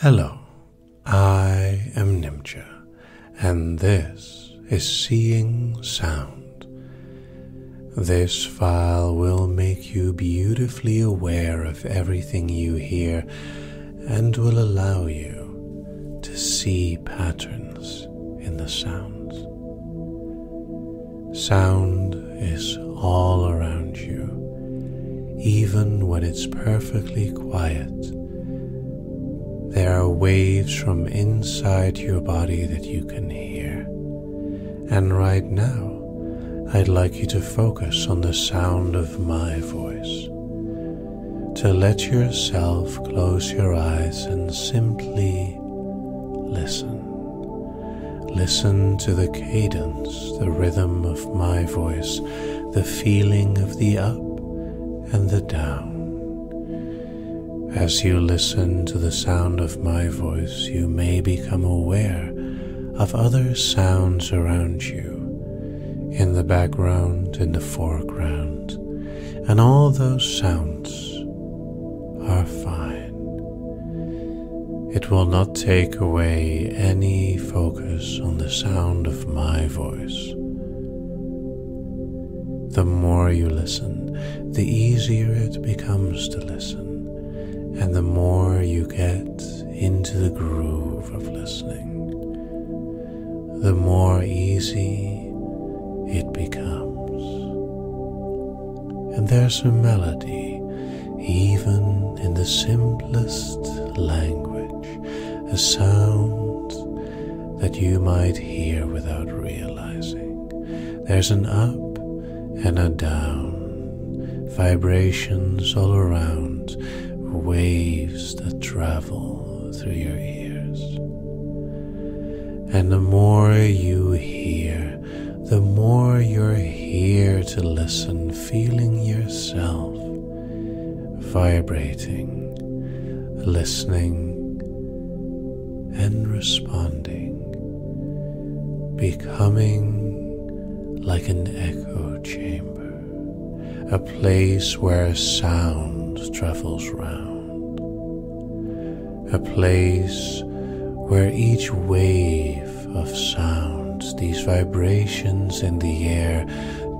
Hello, I am Nimja, and this is Seeing Sound. This file will make you beautifully aware of everything you hear and will allow you to see patterns in the sounds. Sound is all around you, even when it's perfectly quiet. There are waves from inside your body that you can hear. And right now, I'd like you to focus on the sound of my voice. To let yourself close your eyes and simply listen. Listen to the cadence, the rhythm of my voice, the feeling of the up and the down. As you listen to the sound of my voice, you may become aware of other sounds around you, in the background, in the foreground, and all those sounds are fine. It will not take away any focus on the sound of my voice. The more you listen, the easier it becomes to listen. And the more you get into the groove of listening, the more easy it becomes. And there's a melody, even in the simplest language, a sound that you might hear without realizing. There's an up and a down, vibrations all around, waves that travel through your ears. And the more you hear, the more you're here to listen, feeling yourself vibrating, listening and responding, becoming like an echo chamber, a place where sound travels round, a place where each wave of sound, these vibrations in the air,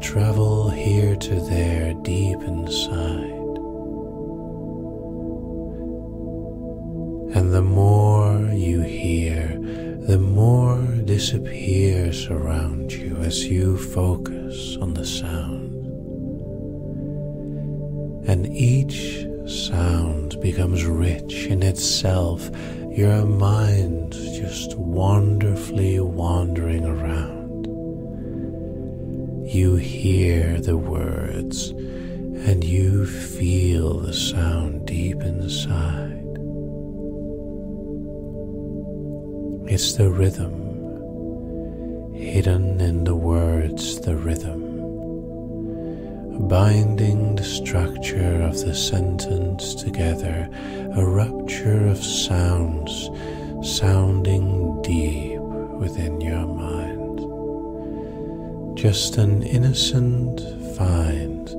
travel here to there deep inside. And the more you hear, the more disappears around you as you focus on the sound. And each sound becomes rich in itself, your mind just wonderfully wandering around. You hear the words and you feel the sound deep inside. It's the rhythm, hidden in the words, the rhythm, binding the structure of the sentence together, a rupture of sounds, sounding deep within your mind. Just an innocent find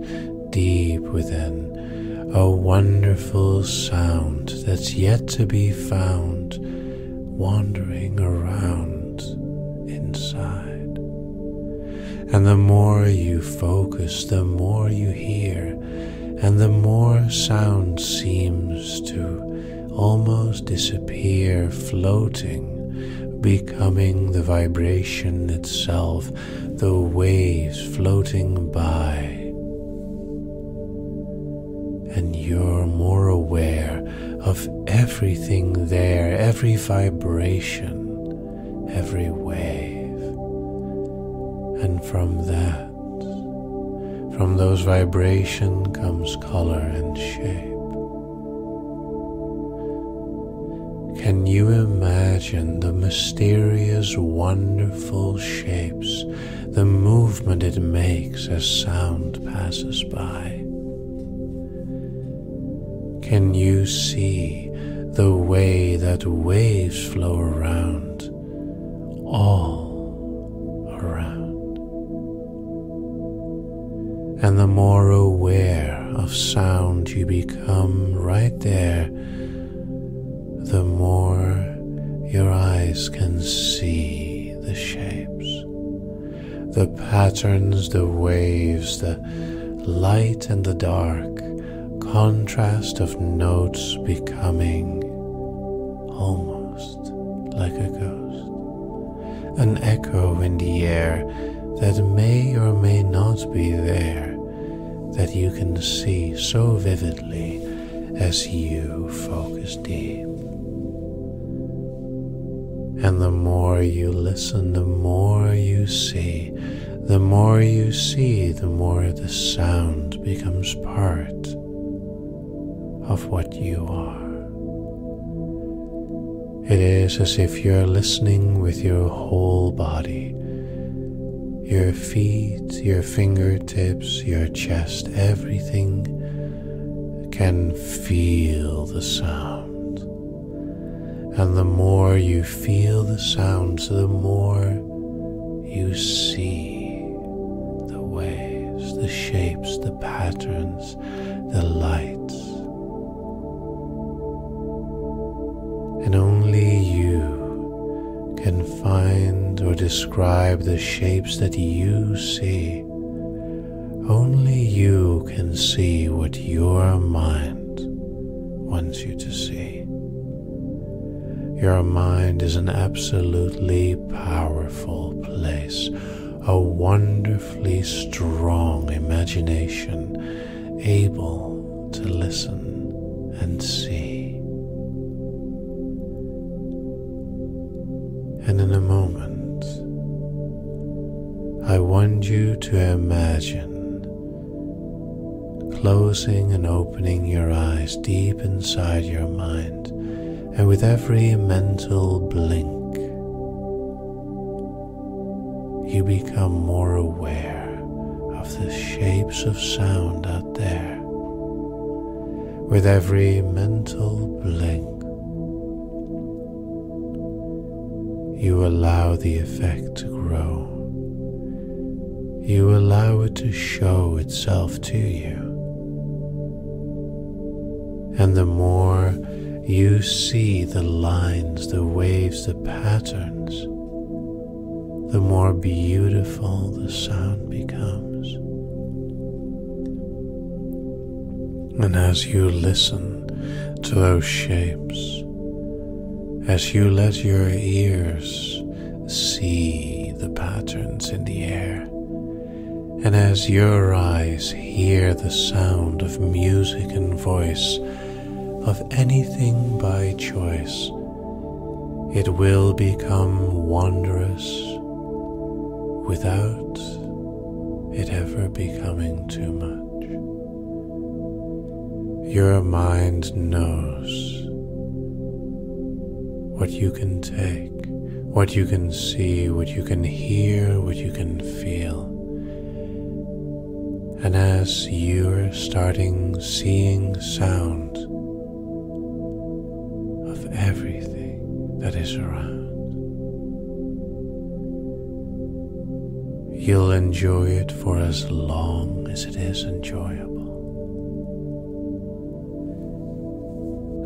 deep within, a wonderful sound that's yet to be found, wandering around inside. And the more you focus, the more you hear, and the more sound seems to almost disappear, floating, becoming the vibration itself, the waves floating by. And you're more aware of everything there, every vibration, every wave. And from that, from those vibrations comes color and shape. Can you imagine the mysterious, wonderful shapes, the movement it makes as sound passes by? Can you see the way that waves flow around, all around? And the more aware of sound you become right there, the more your eyes can see the shapes, the patterns, the waves, the light and the dark, contrast of notes becoming almost like a ghost, an echo in the air that may or may not be there, that you can see so vividly as you focus deep. And the more you listen, the more you see. The more you see, the more the sound becomes part of what you are. It is as if you're listening with your whole body. Your feet, your fingertips, your chest, everything can feel the sound. And the more you feel the sounds, the more you see the waves, the shapes, the patterns, the lights. And only you can find or describe the shapes that you see. Only you can see what your mind wants you to see. Your mind is an absolutely powerful place, a wonderfully strong imagination, able to listen and see. And in a moment, I want you to imagine closing and opening your eyes deep inside your mind. And with every mental blink, you become more aware of the shapes of sound out there. With every mental blink, you allow the effect to grow. You allow it to show itself to you. And the more you see the lines, the waves, the patterns, the more beautiful the sound becomes. And as you listen to those shapes, as you let your ears see the patterns in the air, and as your eyes hear the sound of music and voice, of anything by choice, it will become wondrous without it ever becoming too much. Your mind knows what you can take, what you can see, what you can hear, what you can feel. And as you're starting seeing sound of everything that is around, you'll enjoy it for as long as it is enjoyable.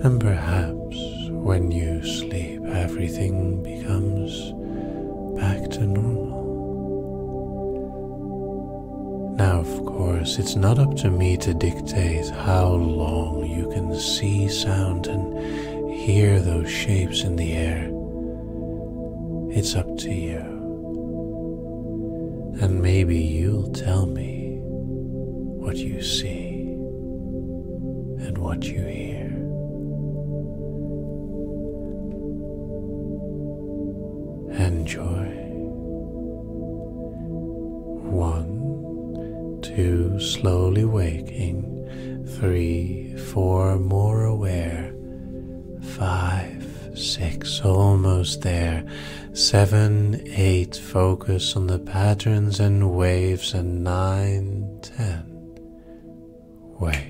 And perhaps when you sleep, everything becomes back to normal. Now, of course, it's not up to me to dictate how long you can see sound and hear those shapes in the air. It's up to you. And maybe you'll tell me what you see and what you hear. Enjoy. 1, 2, slowly waking. 3, 4, more aware. 5, 6, almost there. 7, 8, focus on the patterns and waves. And 9, 10, wait.